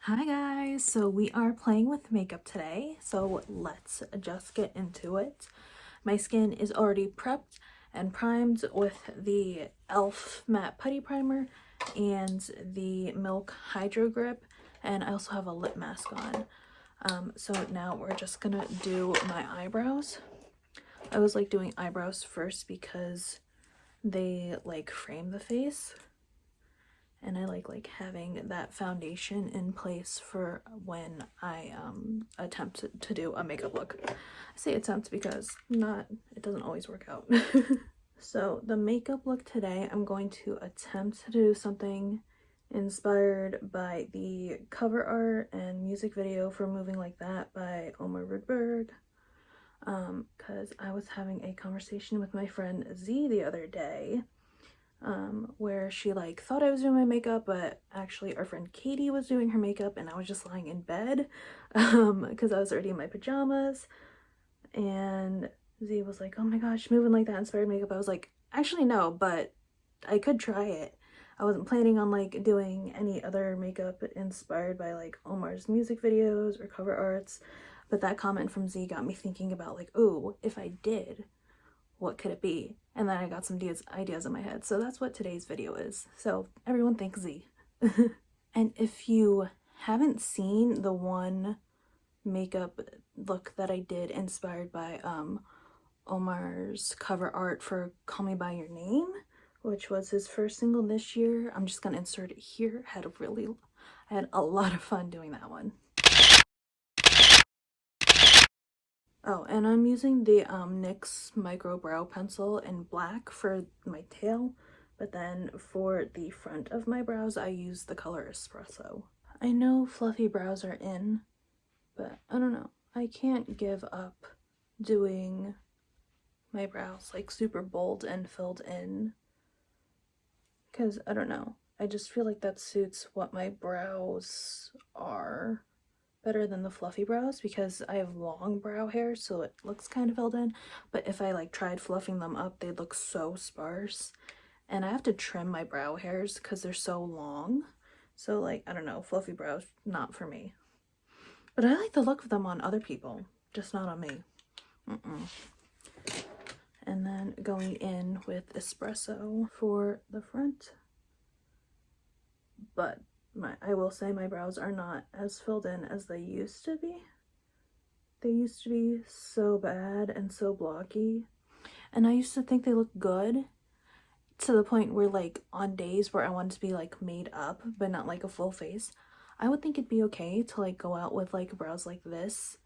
Hi guys, so we are playing with makeup today, so let's just get into it. My skin is already prepped and primed with the e.l.f. matte putty primer and the Milk Hydro Grip, and I also have a lip mask on. So now we're just gonna do my eyebrows. I was like doing eyebrows first because they like frame the face. And I like having that foundation in place for when I attempt to do a makeup look. I say attempt because it doesn't always work out. So the makeup look today, I'm going to attempt to do something inspired by the cover art and music video for Moving Like That by Omar Rudberg. Because I was having a conversation with my friend Z the other day, where she like thought I was doing my makeup, but actually our friend Katie was doing her makeup and I was just lying in bed because I was already in my pajamas. And Z was like, oh my gosh, Moving Like That inspired makeup. I was like, actually no, but I could try it. I wasn't planning on like doing any other makeup inspired by like Omar's music videos or cover arts, but that comment from Z got me thinking about like, oh, if I did, what could it be? And then I got some ideas in my head. So that's what today's video is. So everyone thank Z. And if you haven't seen the one makeup look that I did inspired by Omar's cover art for Call Me By Your Name, which was his first single this year, I'm just gonna insert it here. I had a lot of fun doing that one. Oh, and I'm using the NYX Micro Brow Pencil in black for my tail, but then for the front of my brows, I use the color Espresso. I know fluffy brows are in, but I don't know. I can't give up doing my brows like super bold and filled in, because I don't know. I just feel like that suits what my brows are better than the fluffy brows, because I have long brow hair, so it looks kind of filled in. But if I like tried fluffing them up, they'd look so sparse, and I have to trim my brow hairs because they're so long. So like, I don't know, fluffy brows, not for me. But I like the look of them on other people, just not on me. And then going in with Espresso for the front. But I will say my brows are not as filled in as they used to be. They used to be so bad and so blocky. And I used to think they looked good, to the point where like on days where I wanted to be like made up but not like a full face, I would think it'd be okay to like go out with like brows like this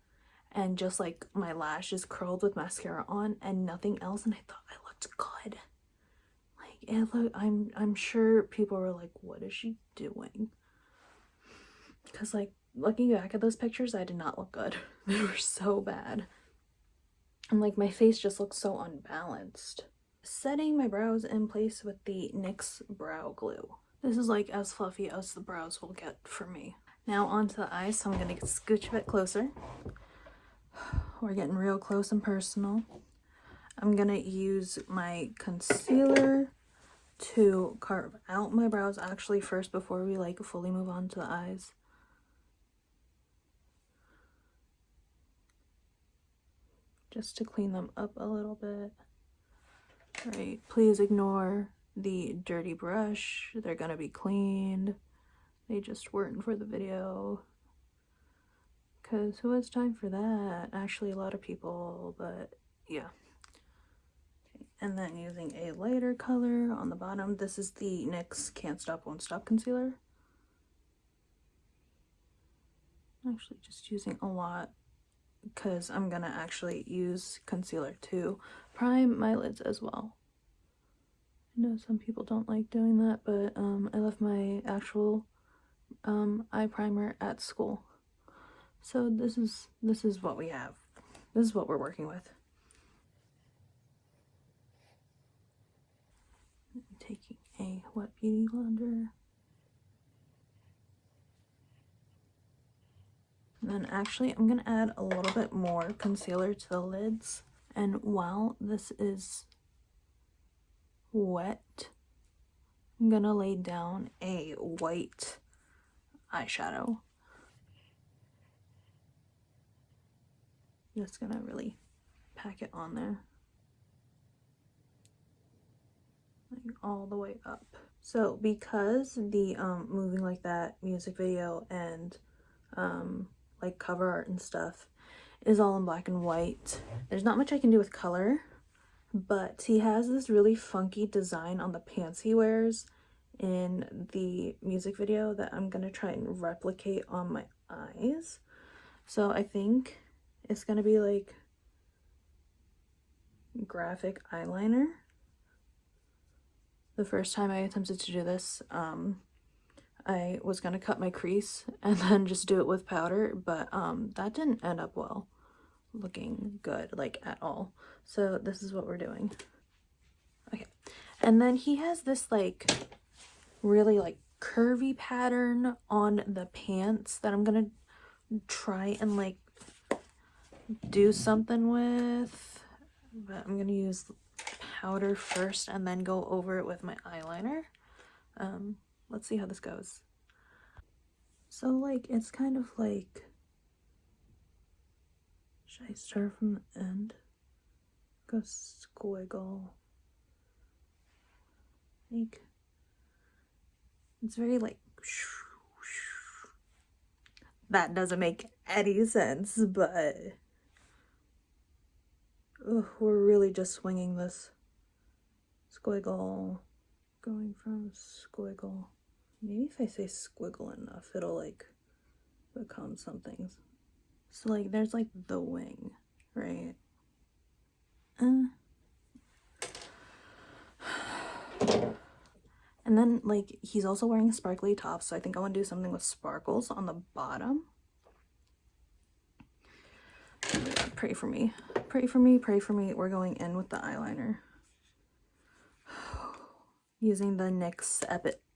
and just like my lashes curled with mascara on and nothing else, and I thought I looked good. Like I'm sure people were like, what is she doing? Because like looking back at those pictures, I did not look good. They were so bad. And like my face just looks so unbalanced. Setting my brows in place with the NYX Brow Glue. This is like as fluffy as the brows will get for me. Now onto the eyes, so I'm gonna scooch a bit closer. We're getting real close and personal. I'm gonna use my concealer to carve out my brows actually first before we like fully move on to the eyes. Just to clean them up a little bit. Right, please ignore the dirty brush. They're gonna be cleaned. They just weren't for the video. Because who has time for that? Actually, a lot of people, but yeah. Okay. And then using a lighter color on the bottom. This is the NYX Can't Stop Won't Stop concealer. I'm actually just using a lot because I'm gonna actually use concealer to prime my lids as well. I know some people don't like doing that, but I left my actual eye primer at school. So this is what we have. This is what we're working with. I'm taking a wet beauty blender. And then actually I'm gonna add a little bit more concealer to the lids. And while this is wet, I'm gonna lay down a white eyeshadow. I'm just gonna really pack it on there. Like all the way up. So because the Moving Like That music video and like cover art and stuff is all in black and white, there's not much I can do with color, but he has this really funky design on the pants he wears in the music video that I'm gonna try and replicate on my eyes. So I think it's gonna be like graphic eyeliner. The first time I attempted to do this, I was gonna cut my crease and then just do it with powder, but that didn't end up well, looking good, like at all. So this is what we're doing. Okay, and then he has this like really like curvy pattern on the pants that I'm gonna try and like do something with, but I'm gonna use powder first and then go over it with my eyeliner. Let's see how this goes. So like it's kind of like, should I start from the end? Go squiggle. Like it's very like, that doesn't make any sense, but we're really just swinging this. Squiggle, going from squiggle. Maybe if I say squiggle enough, it'll like become something. So like there's like the wing, right? And then like he's also wearing sparkly tops, so I think I want to do something with sparkles on the bottom. Pray for me. Pray for me, pray for me. We're going in with the eyeliner. Using the NYX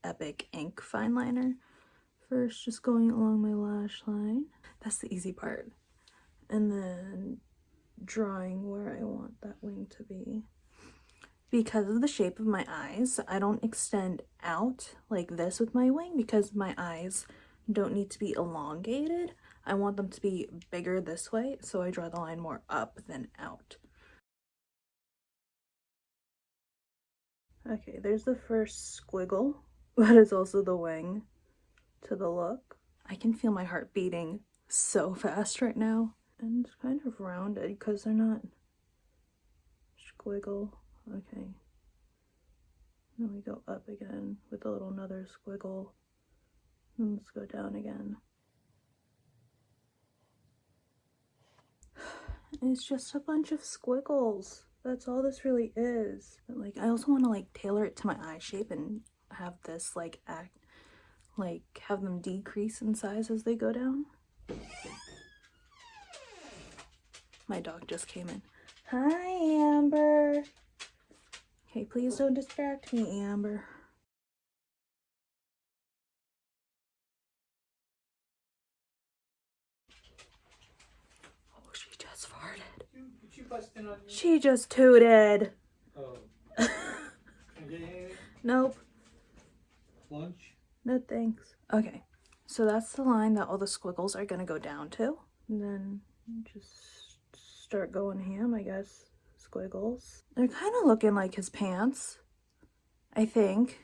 Epic Ink fine liner. First, just going along my lash line. That's the easy part. And then drawing where I want that wing to be. Because of the shape of my eyes, I don't extend out like this with my wing because my eyes don't need to be elongated. I want them to be bigger this way, so I draw the line more up than out. Okay, there's the first squiggle, but it's also the wing to the look. I can feel my heart beating so fast right now. And it's kind of rounded because they're not squiggle. Okay. Then we go up again with a little another squiggle. And let's go down again. It's just a bunch of squiggles. That's all this really is. But like I also want to like tailor it to my eye shape and have this like have them decrease in size as they go down. My dog just came in. Hi, Amber. Okay, please don't distract me, Amber. Oh, she just farted. She busted on you? She just tooted. Oh. Can I get anything? Nope. Lunch? No thanks. Okay, so that's the line that all the squiggles are gonna go down to. And then just start going ham, I guess. Squiggles. They're kind of looking like his pants, I think.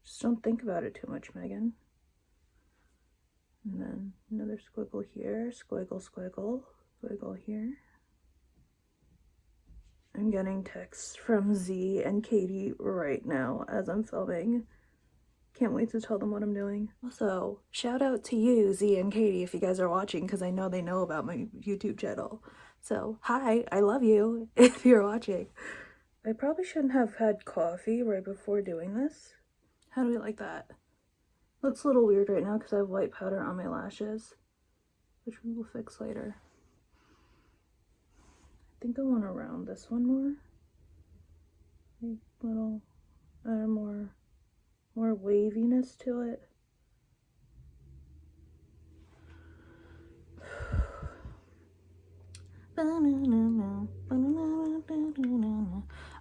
Just don't think about it too much, Megan. And then another squiggle here, squiggle, squiggle, squiggle here. I'm getting texts from Z and Katie right now as I'm filming. Can't wait to tell them what I'm doing. Also, shout out to you, Z and Katie, if you guys are watching, because I know they know about my YouTube channel. So, hi, I love you if you're watching. I probably shouldn't have had coffee right before doing this. How do we like that? Looks a little weird right now because I have white powder on my lashes, which we will fix later. I think I want to round this one more. Like little, more waviness to it.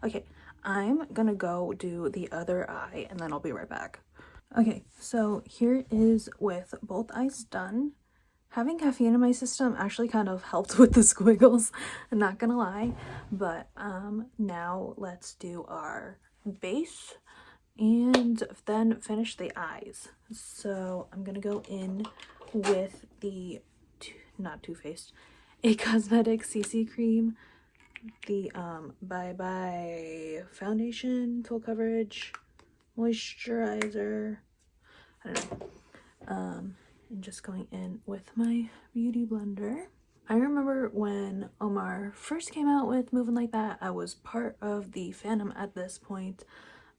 Okay, I'm gonna go do the other eye and then I'll be right back. Okay, so here is with both eyes done. having caffeine in my system actually kind of helped with the squiggles, I'm not gonna lie. But now let's do our base and then finish the eyes. So I'm gonna go in with the not Too Faced, a cosmetic CC cream, the Bye Bye foundation, full coverage moisturizer, I don't know, and just going in with my beauty blender. I remember when Omar first came out with Moving Like That, I was part of the fandom at this point,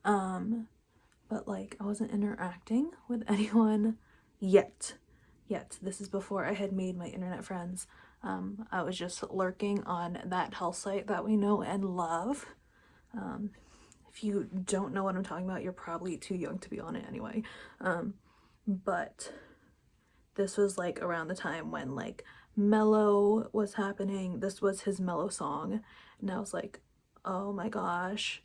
but like I wasn't interacting with anyone yet. This is before I had made my internet friends. I was just lurking on that health site that we know and love. If you don't know what I'm talking about, you're probably too young to be on it anyway. But this was like around the time when like Mellow was happening. This was his Mellow song, and I was like, oh my gosh,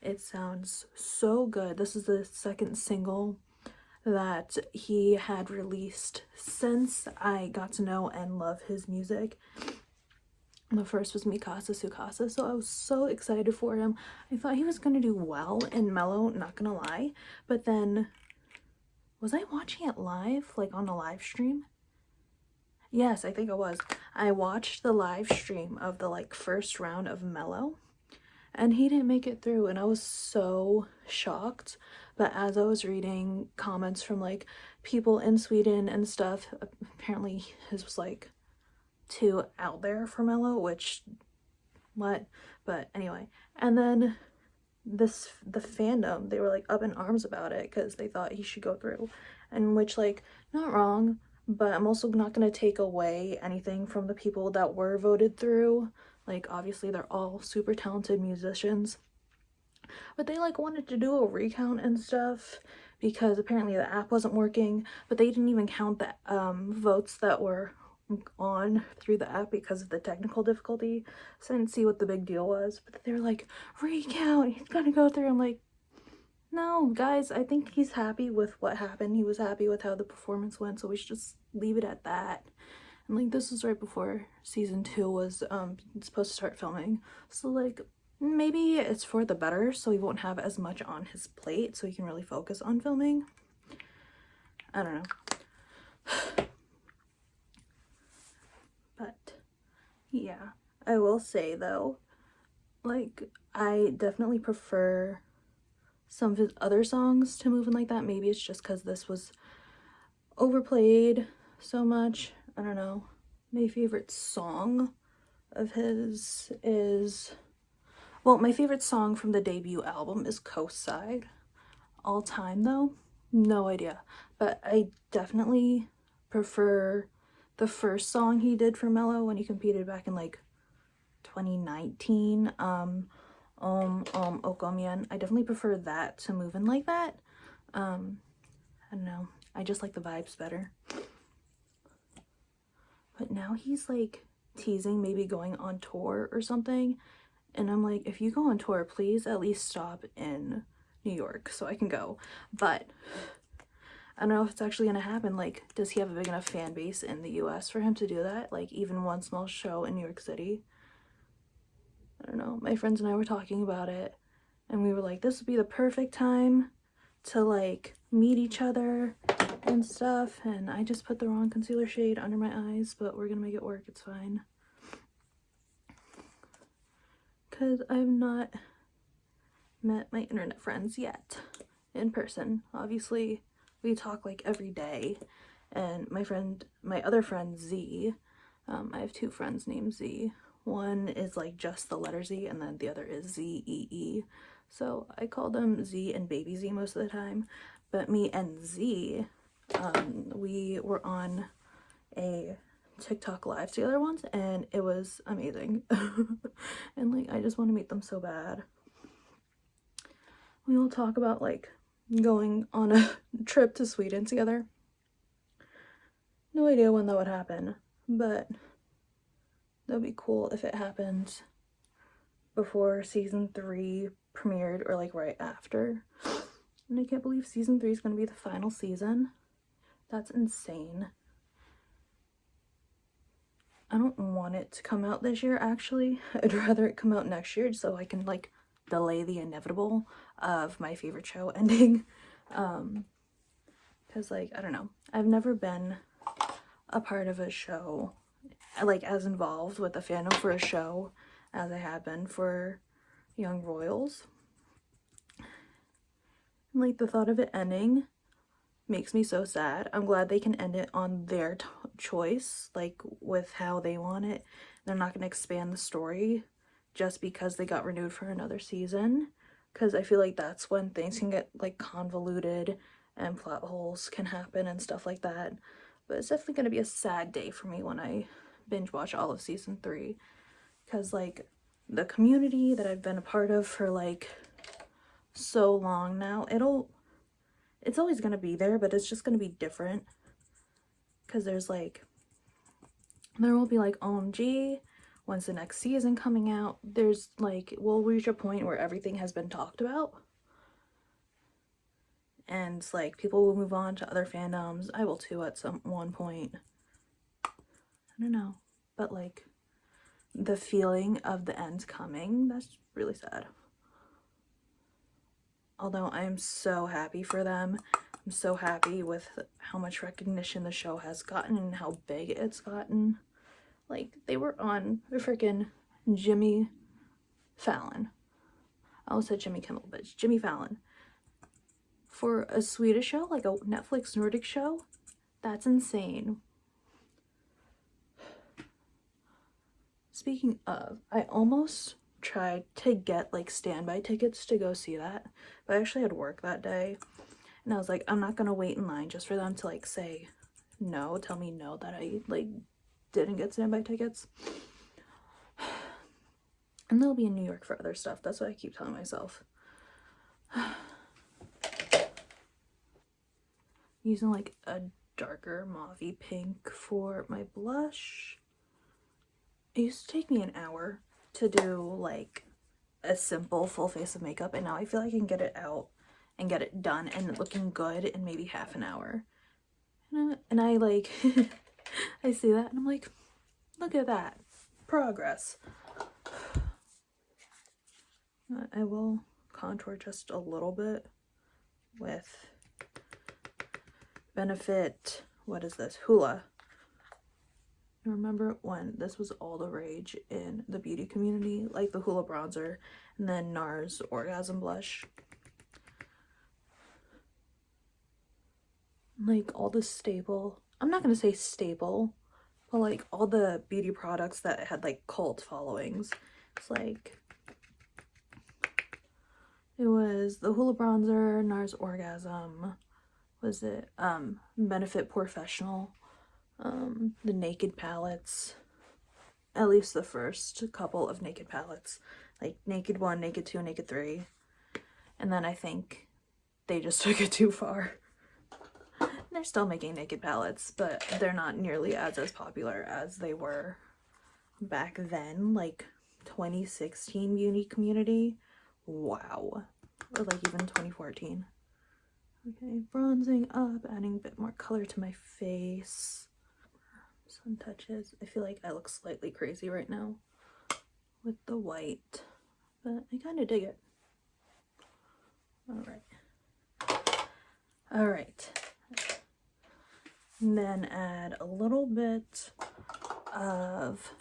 it sounds so good. This is the second single that he had released since I got to know and love his music. The first was Mi Casa Su Casa, so I was so excited for him. I thought he was gonna do well in Mellow, not gonna lie. But then, was I watching it live, like on a live stream? Yes, I think I was. I watched the live stream of the like first round of Mellow, and he didn't make it through, and I was so shocked. But as I was reading comments from like people in Sweden and stuff, apparently his was like too out there for Mellow, which what, but anyway. And then the fandom, they were like up in arms about it because they thought he should go through, and which, like, not wrong, but I'm also not going to take away anything from the people that were voted through. Like, obviously they're all super talented musicians, but they like wanted to do a recount and stuff because apparently the app wasn't working, but they didn't even count the votes that were on through the app because of the technical difficulty. So I didn't see what the big deal was, but they were like, recount, he's gonna go through. I'm like, no guys, I think he's happy with what happened. He was happy with how the performance went, so we should just leave it at that. And like, this was right before season 2 was supposed to start filming, so like maybe it's for the better, so he won't have as much on his plate, so he can really focus on filming. I don't know. But yeah, I will say though, like, I definitely prefer some of his other songs to Moving Like That. Maybe it's just because this was overplayed so much. I don't know. My favorite song of his is, well, my favorite song from the debut album is Coast Side. All time though, no idea. But I definitely prefer the first song he did for Mellow when he competed back in like 2019, Okomien. I definitely prefer that to Moving Like That. I don't know, I just like the vibes better. But now he's like teasing maybe going on tour or something, and I'm like, if you go on tour, please at least stop in New York so I can go. But I don't know if it's actually gonna happen. Like, does he have a big enough fan base in the US for him to do that? Like, even one small show in New York City? I don't know. My friends and I were talking about it, and we were like, this would be the perfect time to like meet each other and stuff. And I just put the wrong concealer shade under my eyes, but we're gonna make it work. It's fine. Because I've not met my internet friends yet in person. Obviously, we talk like every day, and my other friend Z, I have 2 friends named Z. One is like just the letter Z, and then the other is Z-E-E. So I call them Z and Baby Z most of the time. But me and Z, we were on a TikTok live together once, and it was amazing. And like, I just want to meet them so bad. We will talk about like going on a trip to Sweden together. No idea when that would happen, but that'd be cool if it happened before season 3 premiered or like right after. And I can't believe season 3 is going to be the final season. That's insane. I don't want it to come out this year, actually. I'd rather it come out next year so I can, like, delay the inevitable of my favorite show ending. Because, like, I don't know. I've never been a part of a show, like, as involved with the fandom for a show as I have been for Young Royals. And, like, the thought of it ending makes me so sad. I'm glad they can end it on their choice, like, with how they want it. They're not going to expand the story just because they got renewed for another season, because I feel like that's when things can get, like, convoluted and plot holes can happen and stuff like that. But it's definitely going to be a sad day for me when I binge watch all of season 3, because, like, the community that I've been a part of for, like, so long now, it's always going to be there, but it's just going to be different, because there will be, like, OMG, when's the next season coming out? There's, like, we'll reach a point where everything has been talked about, and, like, people will move on to other fandoms. I will too at one point. I don't know, but, like, the feeling of the end coming, that's really sad. Although I am so happy for them. I'm so happy with how much recognition the show has gotten and how big it's gotten. Like, they were on freaking Jimmy Fallon. I almost said Jimmy Kimmel, but it's Jimmy Fallon. For a Swedish show, like a Netflix Nordic show, that's insane. Speaking of, I almost tried to get, like, standby tickets to go see that, but I actually had work that day, and I was like, I'm not gonna wait in line just for them to, like, say no, tell me no, that I, like, didn't get standby tickets. And they'll be in New York for other stuff. That's what I keep telling myself. Using, like, a darker mauvey pink for my blush. It used to take me an hour to do, like, a simple full face of makeup, and now I feel like I can get it out and get it done and looking good in maybe half an hour. And I like, I see that and I'm like, look at that. Progress. I will contour just a little bit with Benefit, what is this? Hula. Remember when this was all the rage in the beauty community, like the Hula bronzer and then NARS Orgasm blush. Like all the staple, I'm not gonna say staple, but like all the beauty products that had like cult followings. It's like, it was the Hula bronzer, NARS Orgasm, was it Benefit Professional, the Naked palettes, at least the first couple of Naked palettes, like Naked 1, Naked 2, Naked 3, and then I think they just took it too far. They're still making Naked palettes, but they're not nearly as popular as they were back then, like 2016 beauty community. Wow. Or like even 2014. Okay, bronzing up, adding a bit more color to my face. Sun touches. I feel like I look slightly crazy right now with the white, but I kind of dig it. All right. And then add a little bit of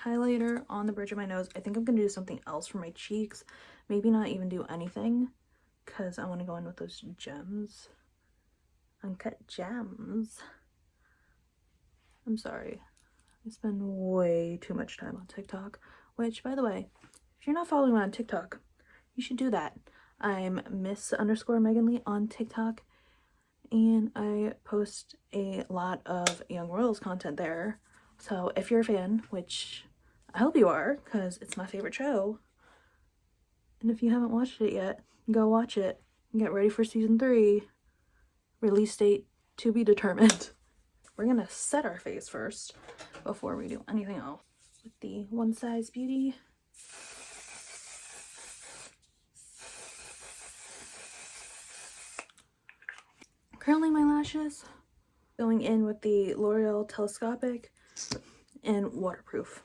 highlighter on the bridge of my nose. I think I'm gonna do something else for my cheeks. Maybe not even do anything, because I want to go in with those gems. Uncut gems. I'm sorry. I spend way too much time on TikTok, which, by the way, if you're not following me on TikTok, you should do that. I'm Miss_Megan Lee on TikTok, and I post a lot of Young Royals content there. So if you're a fan, which I hope you are, because it's my favorite show, and if you haven't watched it yet, go watch it and get ready for season 3. Release date to be determined. We're gonna set our face first before we do anything else with the One Size Beauty. Curling my lashes, going in with the L'Oreal Telescopic, and waterproof.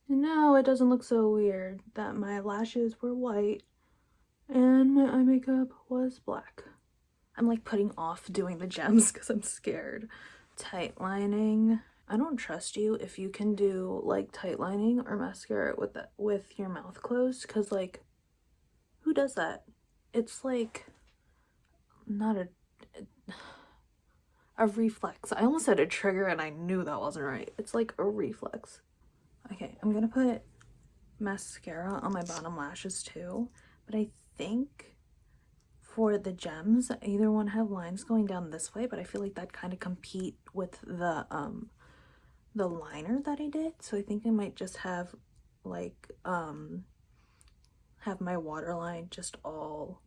And now it doesn't look so weird that my lashes were white and my eye makeup was black. I'm like putting off doing the gems because I'm scared. Tight lining. I don't trust you if you can do like tight lining or mascara with your mouth closed, because like who does that? It's like not a reflex. I almost said a trigger and I knew that wasn't right. It's like a reflex. Okay, I'm gonna put mascara on my bottom lashes too, but I think for the gems, I either want to have lines going down this way, but I feel like that kind of compete with the liner that I did. So I think I might just have like have my waterline just all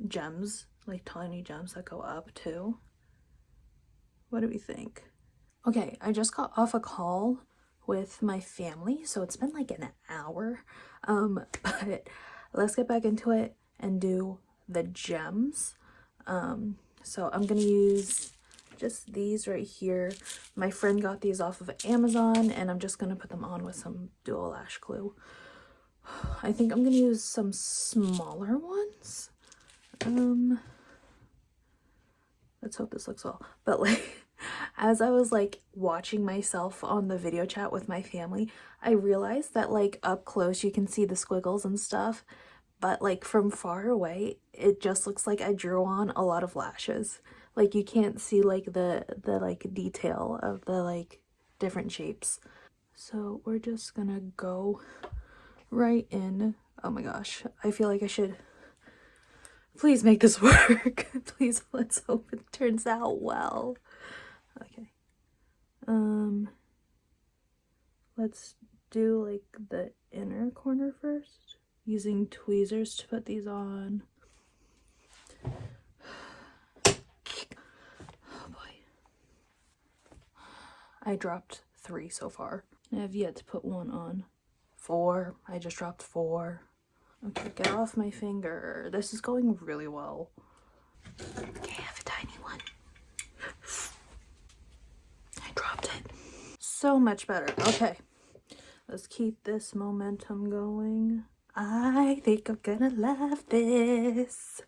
gems, like tiny gems that go up too. What do we think? Okay, I just got off a call with my family, so it's been like an hour, but let's get back into it and do the gems. So I'm gonna use just these right here. My friend got these off of Amazon, and I'm just gonna put them on with some dual lash glue. I think I'm gonna use some smaller ones. Let's hope this looks well. But like, as I was like watching myself on the video chat with my family, I realized that like up close you can see the squiggles and stuff, but like from far away it just looks like I drew on a lot of lashes. Like you can't see like the like detail of the like different shapes. So we're just gonna go right in. Oh my gosh, I feel like I should please make this work. Please, let's hope it turns out well. Okay. Let's do like the inner corner first, using tweezers to put these on. Oh boy. I dropped 3 so far. I have yet to put one on. 4. I just dropped 4. Okay, get off my finger. This is going really well. Okay, I have a tiny one. I dropped it. So much better. Okay, let's keep this momentum going. I think I'm gonna love this.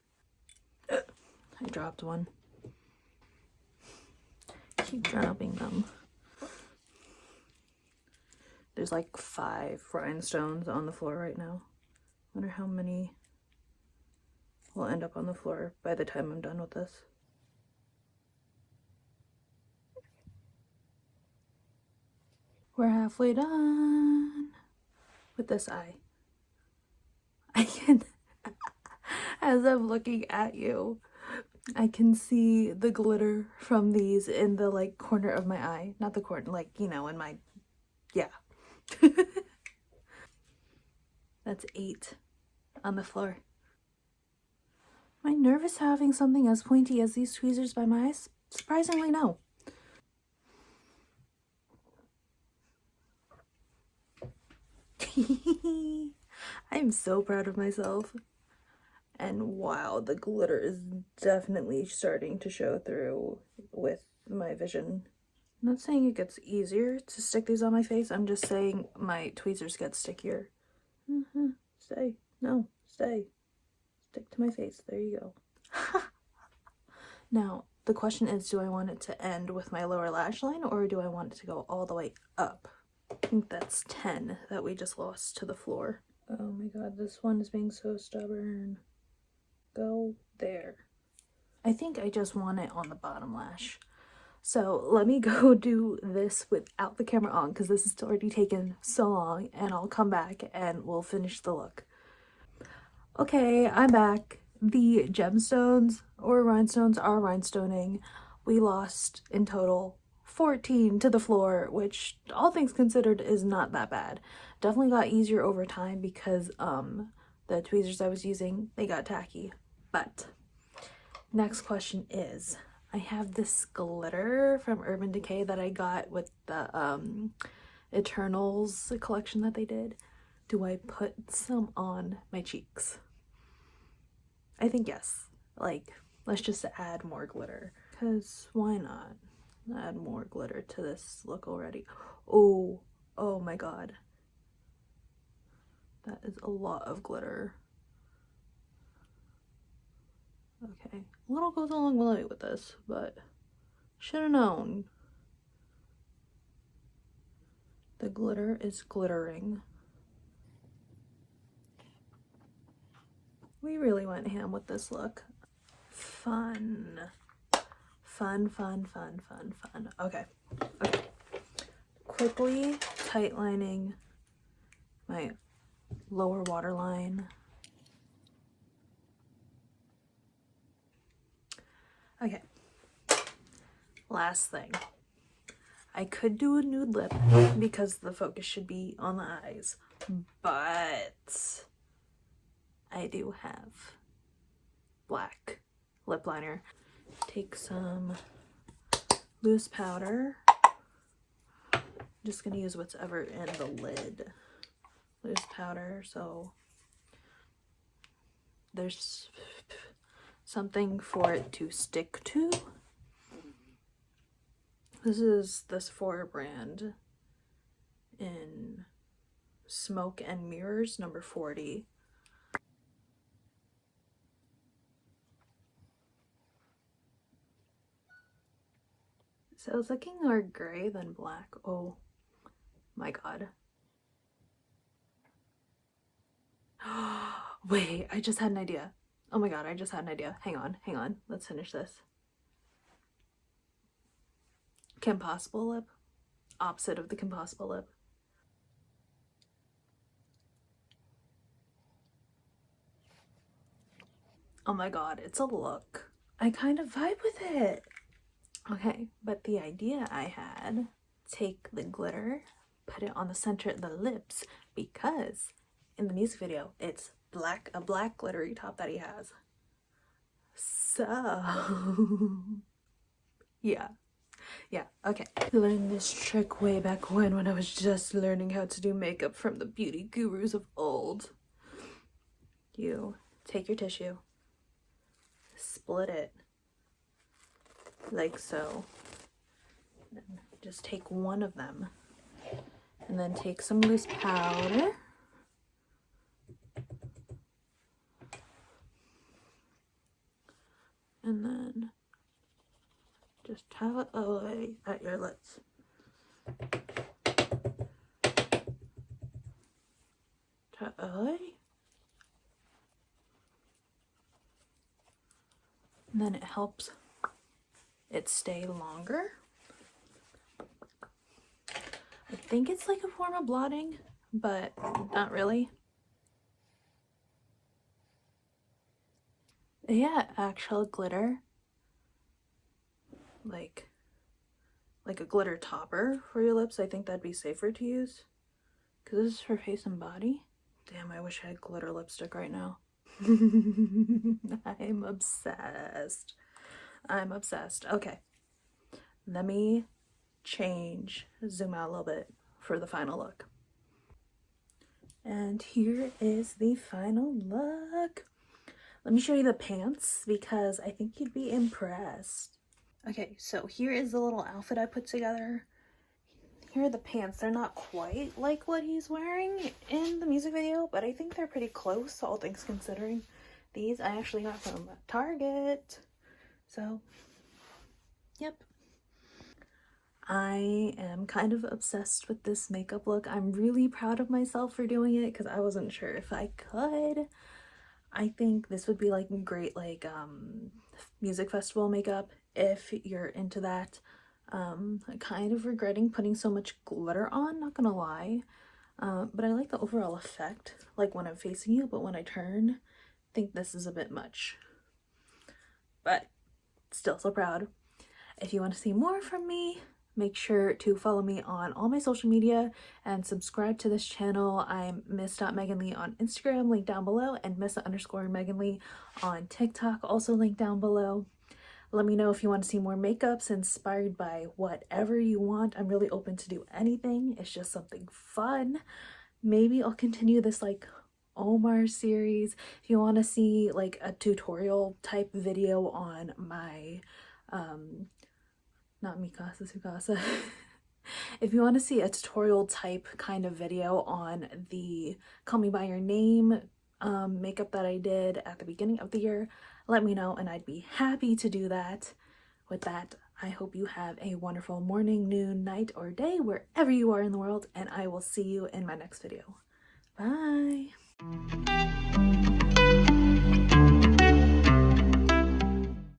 I dropped one. Keep dropping them. There's like 5 rhinestones on the floor right now. Wonder how many will end up on the floor by the time I'm done with this. We're halfway done with this eye. I can, as I'm looking at you, I can see the glitter from these in the like corner of my eye. Not the corner, like, you know, in my, yeah. That's 8 on the floor. Am I nervous having something as pointy as these tweezers by my eyes? Surprisingly, no. I'm so proud of myself. And wow, the glitter is definitely starting to show through with my vision. I'm not saying it gets easier to stick these on my face. I'm just saying my tweezers get stickier. Stay. No, stay. Stick to my face. There you go. Now, the question is, do I want it to end with my lower lash line, or do I want it to go all the way up? I think that's 10 that we just lost to the floor. Oh my god, this one is being so stubborn. Go there. I think I just want it on the bottom lash. So let me go do this without the camera on, because this has already taken so long, and I'll come back and we'll finish the look. Okay, I'm back. The gemstones or rhinestones are rhinestoning. We lost in total 14 to the floor, which all things considered is not that bad. Definitely got easier over time because the tweezers I was using, they got tacky. But next question is, I have this glitter from Urban Decay that I got with the Eternals collection that they did. Do I put some on my cheeks? I think yes. Like, let's just add more glitter. Because why not? Add more glitter to this look already. Oh, oh my god. That is a lot of glitter. Okay, a little goes a long way with this, but should have known. The glitter is glittering. We really went ham with this look. Fun. Fun, fun, fun, fun, fun. Okay. Okay. Quickly tightlining my lower waterline. Okay. Last thing. I could do a nude lip because the focus should be on the eyes, but I do have black lip liner. Take some loose powder. I'm just gonna use what's ever in the lid. Loose powder, so there's something for it to stick to. This is the Sephora brand in Smoke and Mirrors, number 40. So it's looking more gray than black. Oh my god. Wait, I just had an idea. Oh my god, I just had an idea. Hang on, hang on. Let's finish this. Kim Possible lip. Opposite of the Kim Possible lip. Oh my god, it's a look. I kind of vibe with it. Okay, but the idea I had, take the glitter, put it on the center of the lips, because in the music video, it's black, a black glittery top that he has. So, yeah. Yeah, okay. Learned this trick way back when I was just learning how to do makeup from the beauty gurus of old. You take your tissue, split it like so, and just take one of them, and then take some loose powder, and then just tap it away at your lips. Tap away. And then it helps it stay longer. I think it's like a form of blotting, but not really. Yeah, actual glitter. Like a glitter topper for your lips. I think that'd be safer to use, because this is for face and body. Damn, I wish I had glitter lipstick right now. I'm obsessed. I'm obsessed. Okay, let me zoom out a little bit for the final look. And here is the final look. Let me show you the pants because I think you'd be impressed. Okay, so here is the little outfit I put together. Here are the pants. They're not quite like what he's wearing in the music video, but I think they're pretty close, all things considering. These I actually got from Target. So, yep. I am kind of obsessed with this makeup look. I'm really proud of myself for doing it because I wasn't sure if I could. I think this would be like great like music festival makeup if you're into that. I'm kind of regretting putting so much glitter on, not gonna lie, but I like the overall effect, like when I'm facing you, but when I turn, I think this is a bit much, but still so proud. If you want to see more from me, make sure to follow me on all my social media and subscribe to this channel. I'm miss.meganlee on Instagram, link down below, and miss_meganlee on TikTok, also linked down below. Let me know if you want to see more makeups inspired by whatever you want. I'm really open to do anything. It's just something fun. Maybe I'll continue this like Omar series. If you want to see like a tutorial type video on my Not Mikasa Sukasa. If you want to see a tutorial type kind of video on the Call Me By Your Name makeup that I did at the beginning of the year, let me know and I'd be happy to do that. With that, I hope you have a wonderful morning, noon, night, or day wherever you are in the world, and I will see you in my next video. Bye!